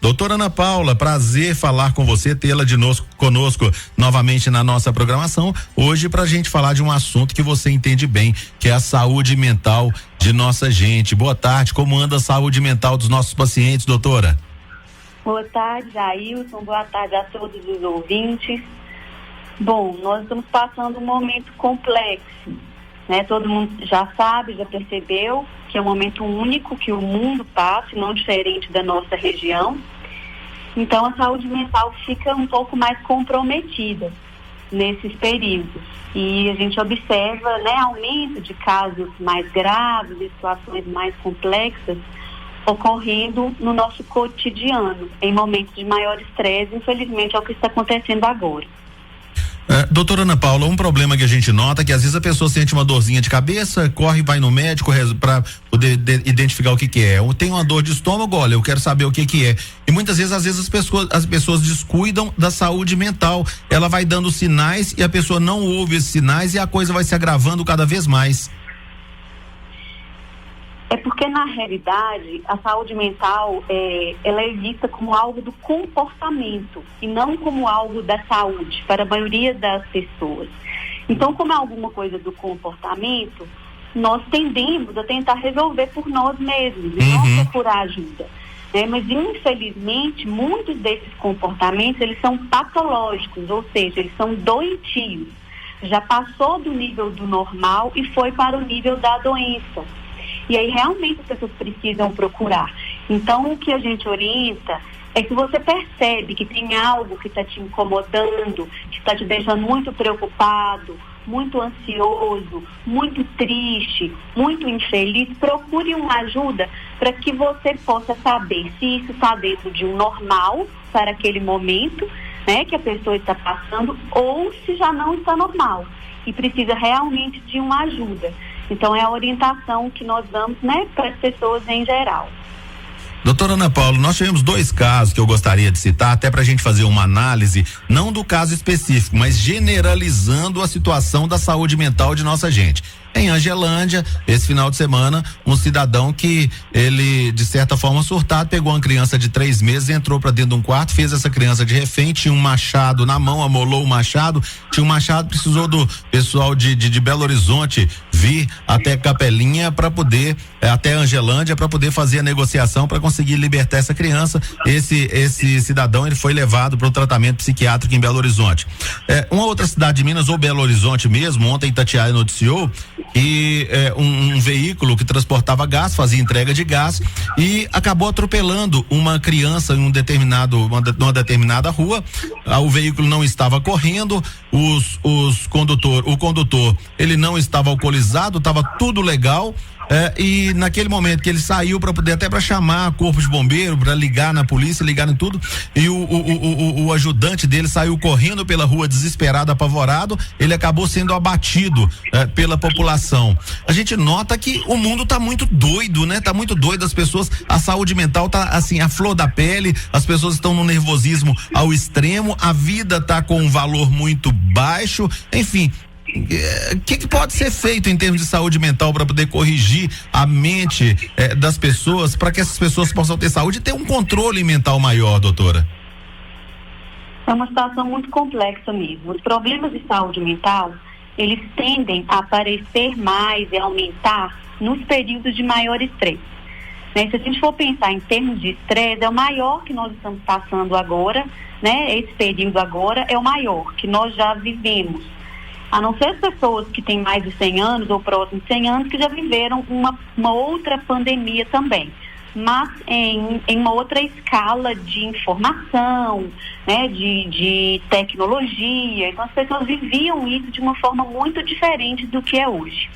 Doutora Ana Paula, prazer falar com você, tê-la conosco novamente na nossa programação, hoje pra gente falar de um assunto que você entende bem, que é a saúde mental de nossa gente. Boa tarde, como anda a saúde mental dos nossos pacientes, doutora? Boa tarde, Jailson, boa tarde a todos os ouvintes. Bom, nós estamos passando um momento complexo, né? Todo mundo já sabe, já percebeu que é um momento único que o mundo passa, não diferente da nossa região. Então, a saúde mental fica um pouco mais comprometida nesses períodos. E a gente observa, né, aumento de casos mais graves e situações mais complexas ocorrendo no nosso cotidiano, em momentos de maior estresse. Infelizmente, é o que está acontecendo agora. Doutora Ana Paula, um problema que a gente nota é que às vezes a pessoa sente uma dorzinha de cabeça, corre, vai no médico para poder identificar o que é. Eu tenho uma dor de estômago, olha, eu quero saber o que é. E muitas vezes, as pessoas descuidam da saúde mental. Ela vai dando sinais e a pessoa não ouve esses sinais e a coisa vai se agravando cada vez mais. É porque, na realidade, a saúde mental, ela é vista como algo do comportamento e não como algo da saúde, para a maioria das pessoas. Então, como é alguma coisa do comportamento, nós tendemos a tentar resolver por nós mesmos e não procurar ajuda. Né? Mas, infelizmente, muitos desses comportamentos, eles são patológicos, ou seja, eles são doentios. Já passou do nível do normal e foi para o nível da doença. E aí realmente as pessoas precisam procurar. Então o que a gente orienta é que você percebe que tem algo que está te incomodando, que está te deixando muito preocupado, muito ansioso, muito triste, muito infeliz, procure uma ajuda para que você possa saber se isso está dentro de um normal para aquele momento, né, que a pessoa está passando, ou se já não está normal e precisa realmente de uma ajuda. Então é a orientação que nós damos, né, para as pessoas em geral. Doutora Ana Paula, nós tivemos 2 casos que eu gostaria de citar, até para a gente fazer uma análise, não do caso específico, mas generalizando a situação da saúde mental de nossa gente. Em Angelândia, esse final de semana, um cidadão que ele, de certa forma surtado, pegou uma criança de 3 meses, entrou para dentro de um quarto, fez essa criança de refém, tinha um machado na mão, amolou o machado, precisou do pessoal de Belo Horizonte vir até Capelinha para poder, até Angelândia, para poder fazer a negociação para conseguir libertar essa criança. Esse cidadão, ele foi levado para o tratamento psiquiátrico em Belo Horizonte. Uma outra cidade de Minas, ou Belo Horizonte mesmo, ontem Itatiaia noticiou que um veículo que transportava gás, fazia entrega de gás e acabou atropelando uma criança em uma determinada rua. O veículo não estava correndo, o condutor ele não estava alcoolizado, estava tudo legal. E naquele momento que ele saiu para poder até para chamar corpo de bombeiro, para ligar na polícia, ligar em tudo, e o ajudante dele saiu correndo pela rua desesperado, apavorado, ele acabou sendo abatido pela população. A gente nota que o mundo tá muito doido, né? Tá muito doido, as pessoas, a saúde mental tá assim, a flor da pele, as pessoas estão no nervosismo ao extremo, a vida tá com um valor muito baixo, enfim. O que pode ser feito em termos de saúde mental para poder corrigir a mente das pessoas, para que essas pessoas possam ter saúde e ter um controle mental maior, doutora? É uma situação muito complexa mesmo. Os problemas de saúde mental, eles tendem a aparecer mais e aumentar nos períodos de maior estresse. Né? Se a gente for pensar em termos de estresse, é o maior que nós estamos passando agora, né? Esse período agora é o maior que nós já vivemos. A não ser as pessoas que têm mais de 100 anos ou próximos de 100 anos que já viveram uma outra pandemia também, mas em uma outra escala de informação, né, de tecnologia. Então as pessoas viviam isso de uma forma muito diferente do que é hoje.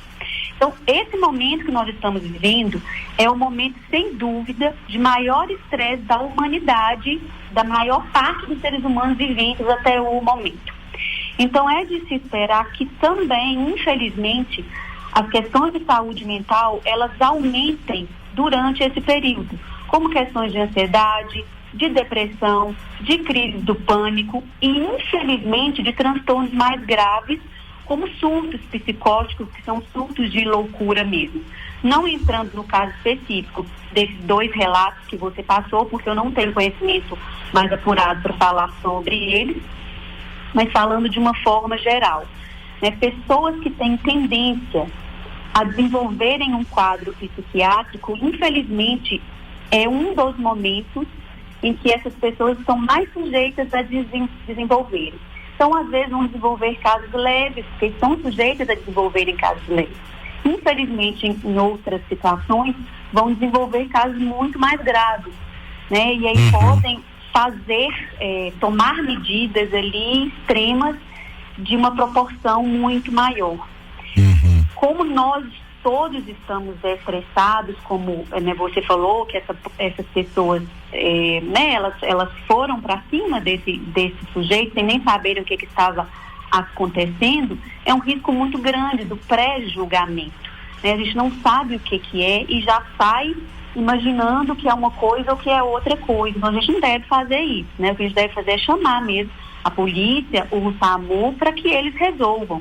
Então esse momento que nós estamos vivendo é o momento, sem dúvida, de maior estresse da humanidade, da maior parte dos seres humanos viventes até o momento. Então é de se esperar que também, infelizmente, as questões de saúde mental, elas aumentem durante esse período, como questões de ansiedade, de depressão, de crise do pânico e, infelizmente, de transtornos mais graves, como surtos psicóticos, que são surtos de loucura mesmo. Não entrando no caso específico desses 2 relatos que você passou, porque eu não tenho conhecimento mais apurado para falar sobre eles, mas falando de uma forma geral, né? Pessoas que têm tendência a desenvolverem um quadro psiquiátrico, infelizmente, é um dos momentos em que essas pessoas estão mais sujeitas a desenvolverem. Então, às vezes, vão desenvolver casos leves, porque estão sujeitas a desenvolverem casos leves. Infelizmente, em outras situações, vão desenvolver casos muito mais graves, né? E aí podem tomar medidas ali extremas de uma proporção muito maior. Como nós todos estamos estressados, como você falou, que essas pessoas, elas foram para cima desse sujeito sem nem saberem o que estava acontecendo, é um risco muito grande do pré-julgamento, né? A gente não sabe o que é e já sai imaginando que é uma coisa ou que é outra coisa. Então a gente não deve fazer isso, né? O que a gente deve fazer é chamar mesmo a polícia, o SAMU, para que eles resolvam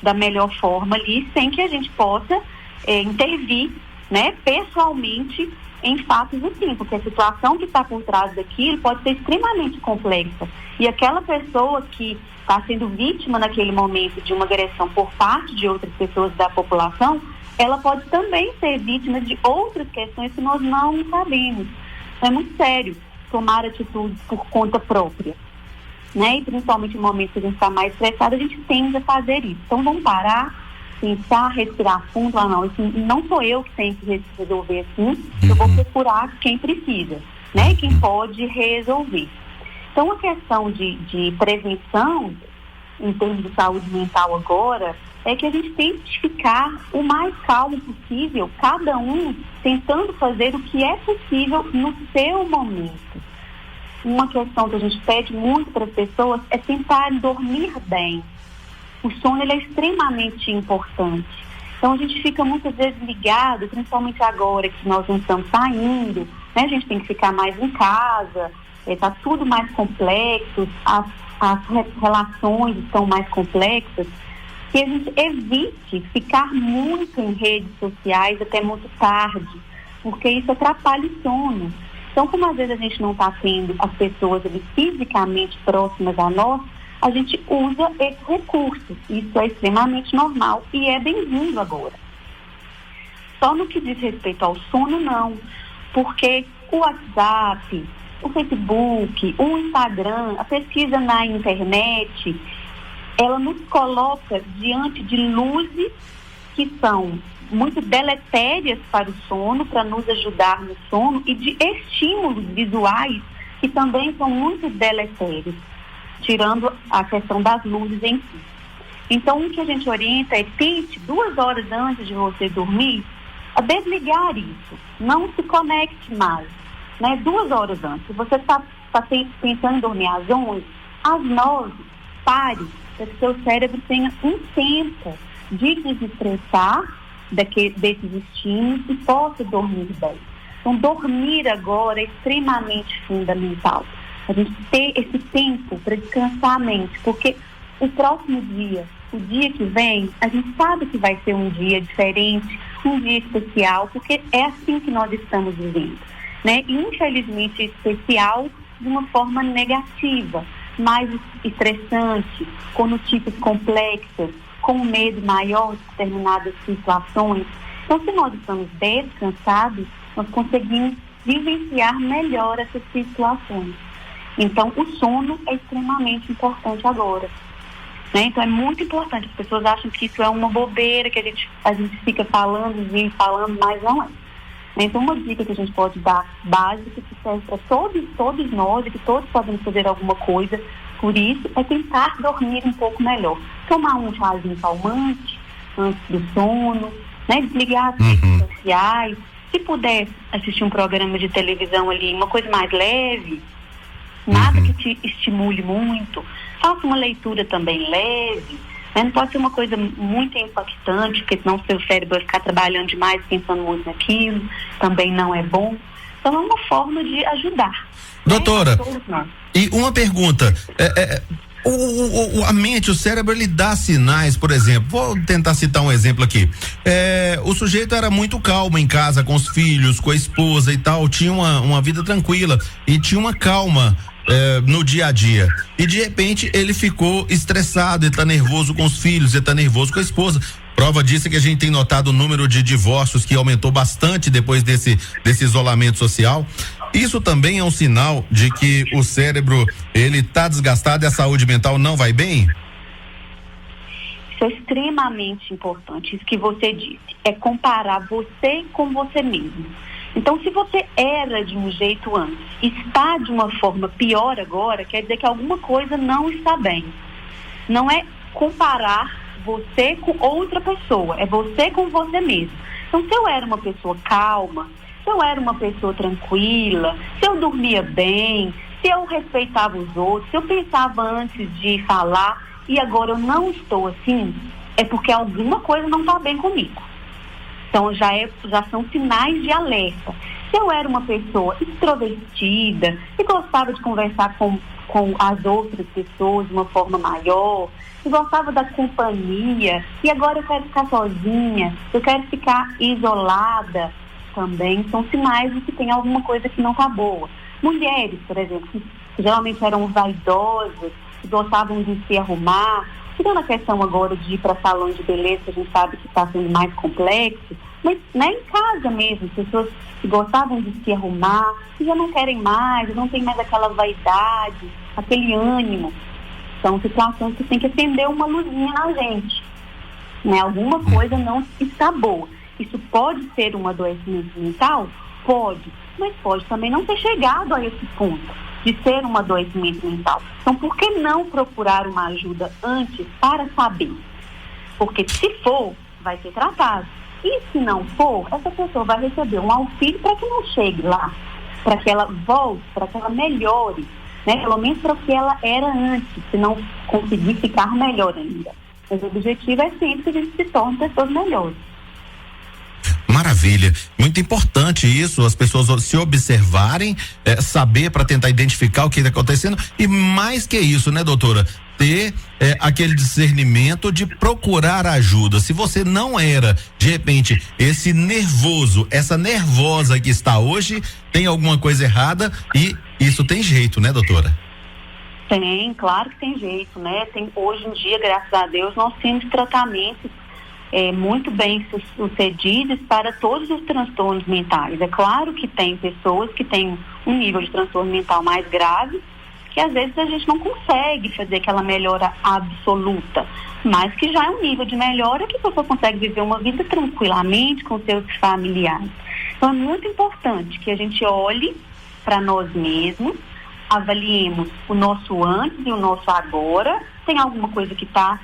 da melhor forma ali, sem que a gente possa intervir, né, pessoalmente em fatos assim, porque a situação que está por trás daquilo pode ser extremamente complexa. E aquela pessoa que está sendo vítima naquele momento de uma agressão por parte de outras pessoas da população, ela pode também ser vítima de outras questões que nós não sabemos. Então, é muito sério tomar atitudes por conta própria, né? E principalmente no momento que a gente está mais estressado, a gente tende a fazer isso. Então vamos parar, pensar, respirar fundo, não, isso não sou eu que tenho que resolver assim, eu vou procurar quem precisa, né? Quem pode resolver. Então a questão de prevenção em termos de saúde mental agora é que a gente tem que ficar o mais calmo possível, cada um tentando fazer o que é possível no seu momento. Uma questão que a gente pede muito para as pessoas é tentar dormir bem. O sono ele é extremamente importante. Então a gente fica muitas vezes ligado, principalmente agora que nós não estamos saindo, né? A gente tem que ficar mais em casa, está tudo mais complexo, as relações estão mais complexas, que a gente evite ficar muito em redes sociais até muito tarde, porque isso atrapalha o sono. Então, como às vezes a gente não está tendo as pessoas ali fisicamente próximas a nós, a gente usa esse recurso. Isso é extremamente normal e é bem-vindo agora. Só no que diz respeito ao sono, não. Porque o WhatsApp, o Facebook, o Instagram, a pesquisa na internet, ela nos coloca diante de luzes que são muito deletérias para o sono, para nos ajudar no sono, e de estímulos visuais que também são muito deletérios, tirando a questão das luzes em si. Então, o que a gente orienta é tente 2 horas antes de você dormir a desligar isso, não se conecte mais, né? 2 horas antes. Se você está pensando em dormir às 11, às 9, pare, para que seu cérebro tenha um tempo de desestressar desses estímulos e possa dormir bem. Então, dormir agora é extremamente fundamental. A gente ter esse tempo para descansar a mente, porque o próximo dia, o dia que vem, a gente sabe que vai ser um dia diferente, um dia especial, porque é assim que nós estamos vivendo, né? E, infelizmente, especial de uma forma negativa, mais estressante, com notícias complexas, com um medo maior de determinadas situações. Então, se nós estamos descansados, nós conseguimos vivenciar melhor essas situações. Então, o sono é extremamente importante agora, né? Então, é muito importante. As pessoas acham que isso é uma bobeira, que a gente fica falando, mas não é. Então, uma dica que a gente pode dar básica, que serve para todos nós, e que todos podemos fazer alguma coisa por isso, é tentar dormir um pouco melhor. Tomar um chazinho calmante antes do sono, né? Desligar as redes sociais. Se puder assistir um programa de televisão ali, uma coisa mais leve, nada que te estimule muito. Faça uma leitura também leve, né? Não pode ser uma coisa muito impactante, porque senão o seu cérebro vai ficar trabalhando demais, pensando muito naquilo, também não é bom. Então é uma forma de ajudar. Doutora, né? e uma pergunta, A mente, o cérebro, ele dá sinais, por exemplo, vou tentar citar um exemplo aqui, o sujeito era muito calmo em casa com os filhos, com a esposa e tal, tinha uma vida tranquila e tinha uma calma no dia a dia, e de repente ele ficou estressado, ele tá nervoso com os filhos, ele tá nervoso com a esposa. Prova disso é que a gente tem notado o número de divórcios que aumentou bastante depois desse isolamento social. Isso também é um sinal de que o cérebro, ele tá desgastado e a saúde mental não vai bem? Isso é extremamente importante, isso que você disse, é comparar você com você mesmo. Então, se você era de um jeito antes e está de uma forma pior agora, quer dizer que alguma coisa não está bem. Não é comparar você com outra pessoa, é você com você mesmo. Então, se eu era uma pessoa calma, se eu era uma pessoa tranquila, se eu dormia bem, se eu respeitava os outros, se eu pensava antes de falar e agora eu não estou assim, é porque alguma coisa não está bem comigo. Então já são sinais de alerta. Se eu era uma pessoa extrovertida, que gostava de conversar com as outras pessoas de uma forma maior, que gostava da companhia, e agora eu quero ficar sozinha, eu quero ficar isolada, também são sinais de que tem alguma coisa que não está boa. Mulheres, por exemplo, que geralmente eram vaidosas, que gostavam de se arrumar, tirando a questão agora de ir para salões de beleza, a gente sabe que está sendo mais complexo, mas em casa mesmo, pessoas que gostavam de se arrumar, que já não querem mais, não tem mais aquela vaidade, aquele ânimo. São situações que tem que acender uma luzinha na gente, né? Alguma coisa não está boa. Isso pode ser um adoecimento mental? Pode, mas pode também não ter chegado a esse ponto de ser um adoecimento mental. Então, por que não procurar uma ajuda antes para saber? Porque se for, vai ser tratado. E se não for, essa pessoa vai receber um auxílio para que não chegue lá, para que ela volte, para que ela melhore, né? Pelo menos para o que ela era antes, se não conseguir ficar melhor ainda. Mas o objetivo é sempre que a gente se torne pessoas melhores. Maravilha, muito importante isso, as pessoas se observarem, saber para tentar identificar o que está acontecendo, e mais que isso, né, doutora, ter aquele discernimento de procurar ajuda. Se você não era, de repente, esse nervoso, essa nervosa que está hoje, tem alguma coisa errada, e isso tem jeito, né, doutora? Tem, claro que tem jeito, né? Hoje em dia, graças a Deus, nós temos tratamentos muito bem sucedidos para todos os transtornos mentais. É claro que tem pessoas que têm um nível de transtorno mental mais grave, que às vezes a gente não consegue fazer aquela melhora absoluta, mas que já é um nível de melhora que a pessoa consegue viver uma vida tranquilamente com seus familiares. Então é muito importante que a gente olhe para nós mesmos, avaliemos o nosso antes e o nosso agora. Tem alguma coisa que está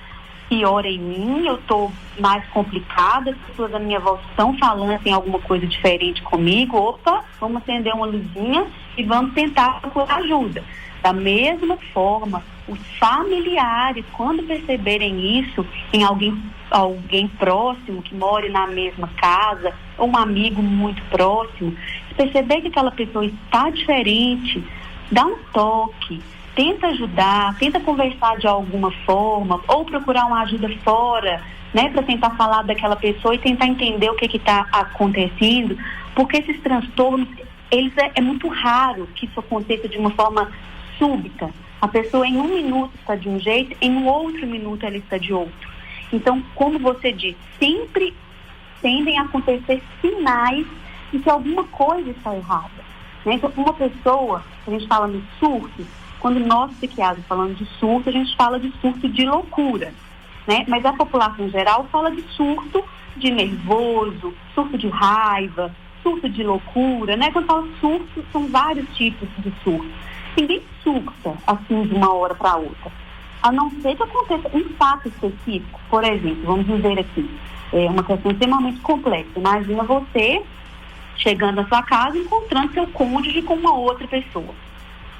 pior em mim, eu estou mais complicada, as pessoas à minha volta estão falando em alguma coisa diferente comigo, opa, vamos acender uma luzinha e vamos tentar procurar ajuda. Da mesma forma, os familiares, quando perceberem isso em alguém próximo, que more na mesma casa, ou um amigo muito próximo, se perceber que aquela pessoa está diferente, dá um toque, tenta ajudar, tenta conversar de alguma forma, ou procurar uma ajuda fora, né, para tentar falar daquela pessoa e tentar entender o que está acontecendo, porque esses transtornos, é muito raro que isso aconteça de uma forma súbita. A pessoa em um minuto está de um jeito, em um outro minuto ela está de outro. Então, como você disse, sempre tendem a acontecer sinais de que alguma coisa está errada, né? Então, uma pessoa, a gente fala de surtos, quando nós psiquiatras falamos de surto, a gente fala de surto de loucura, né? Mas a população em geral fala de surto de nervoso, surto de raiva, surto de loucura, né? Quando fala surto, são vários tipos de surto. Ninguém surta assim de uma hora para outra, a não ser que aconteça um fato específico. Por exemplo, vamos dizer aqui, uma questão extremamente complexa. Imagina você chegando na sua casa e encontrando seu cônjuge com uma outra pessoa.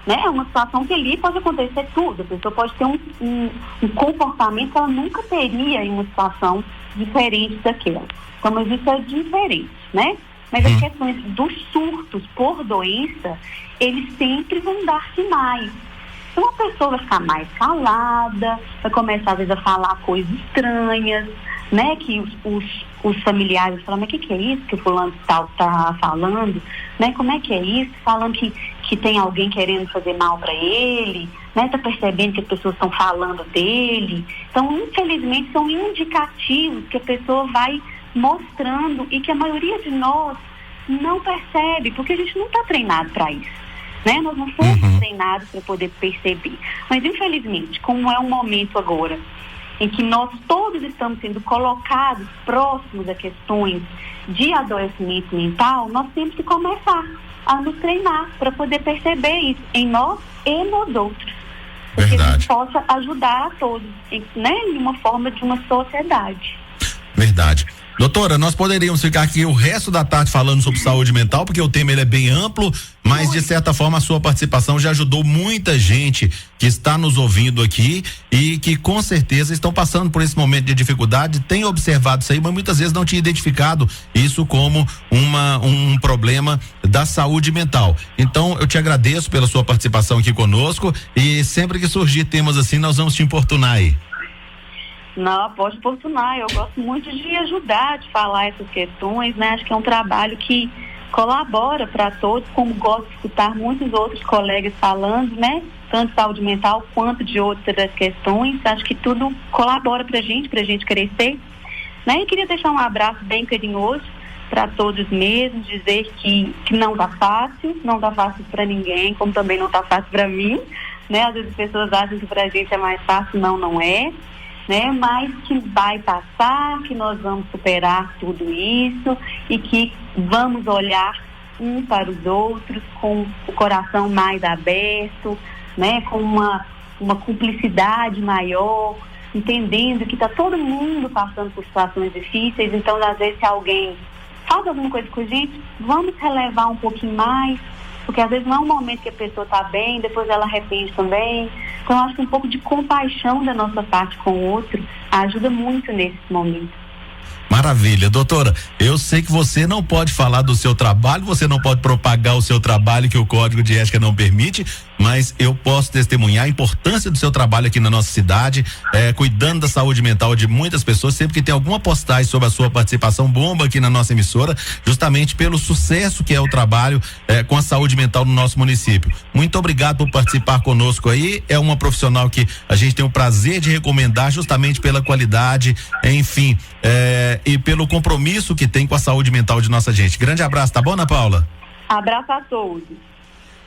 Né? É uma situação que ali pode acontecer tudo. A pessoa pode ter um comportamento que ela nunca teria em uma situação diferente daquela. Então, mas isso é diferente, né? Mas as questões dos surtos por doença, eles sempre vão dar sinais. Então a pessoa vai ficar mais calada, vai começar às vezes a falar coisas estranhas, né? Que os familiares falam, mas o que é isso que o fulano tal tá falando, né? Como é que é isso? Falando que tem alguém querendo fazer mal para ele, né? Tá percebendo que as pessoas estão falando dele. Então, infelizmente, são indicativos que a pessoa vai mostrando e que a maioria de nós não percebe, porque a gente não está treinado para isso, né? Nós não fomos treinados para poder perceber. Mas, infelizmente, como é um momento agora em que nós todos estamos sendo colocados próximos a questões de adoecimento mental, nós temos que começar a nos treinar para poder perceber isso em nós e nos outros. Porque a gente possa ajudar a todos, né? Em uma forma de uma sociedade. Verdade. Doutora, nós poderíamos ficar aqui o resto da tarde falando sobre saúde mental, porque o tema ele é bem amplo, mas de certa forma a sua participação já ajudou muita gente que está nos ouvindo aqui e que com certeza estão passando por esse momento de dificuldade, tem observado isso aí, mas muitas vezes não tinha identificado isso como um problema da saúde mental. Então eu te agradeço pela sua participação aqui conosco e sempre que surgir temas assim nós vamos te importunar aí. Não, pode oportunar. Eu gosto muito de ajudar, de falar essas questões, né? Acho que é um trabalho que colabora para todos, como gosto de escutar muitos outros colegas falando, né? Tanto de saúde mental quanto de outras questões. Acho que tudo colabora pra gente crescer, né? E queria deixar um abraço bem carinhoso para todos mesmo, dizer que não tá fácil para ninguém, como também não tá fácil para mim, né? Às vezes as pessoas acham que pra gente é mais fácil, não é. Né? Mas que vai passar, que nós vamos superar tudo isso e que vamos olhar um para os outros com o coração mais aberto, né? Com uma cumplicidade maior, entendendo que está todo mundo passando por situações difíceis. Então, às vezes, se alguém faz alguma coisa com a gente, vamos relevar um pouquinho mais, porque às vezes não é um momento que a pessoa está bem, depois ela arrepende também. Então, eu acho que um pouco de compaixão da nossa parte com o outro ajuda muito nesse momento. Maravilha, doutora, eu sei que você não pode falar do seu trabalho, você não pode propagar o seu trabalho que o Código de Ética não permite, mas eu posso testemunhar a importância do seu trabalho aqui na nossa cidade, cuidando da saúde mental de muitas pessoas. Sempre que tem alguma postagem sobre a sua participação, bomba aqui na nossa emissora, justamente pelo sucesso que é o trabalho com a saúde mental no nosso município. Muito obrigado por participar conosco aí, é uma profissional que a gente tem o prazer de recomendar justamente pela qualidade, enfim, e pelo compromisso que tem com a saúde mental de nossa gente. Grande abraço, tá bom, Ana Paula? Abraço a todos.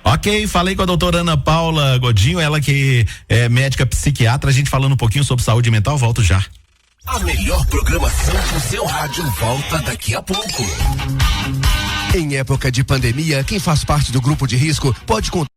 Ok, falei com a doutora Ana Paula Godinho, ela que é médica psiquiatra, a gente falando um pouquinho sobre saúde mental, volto já. A melhor programação do seu rádio volta daqui a pouco. Em época de pandemia, quem faz parte do grupo de risco pode contar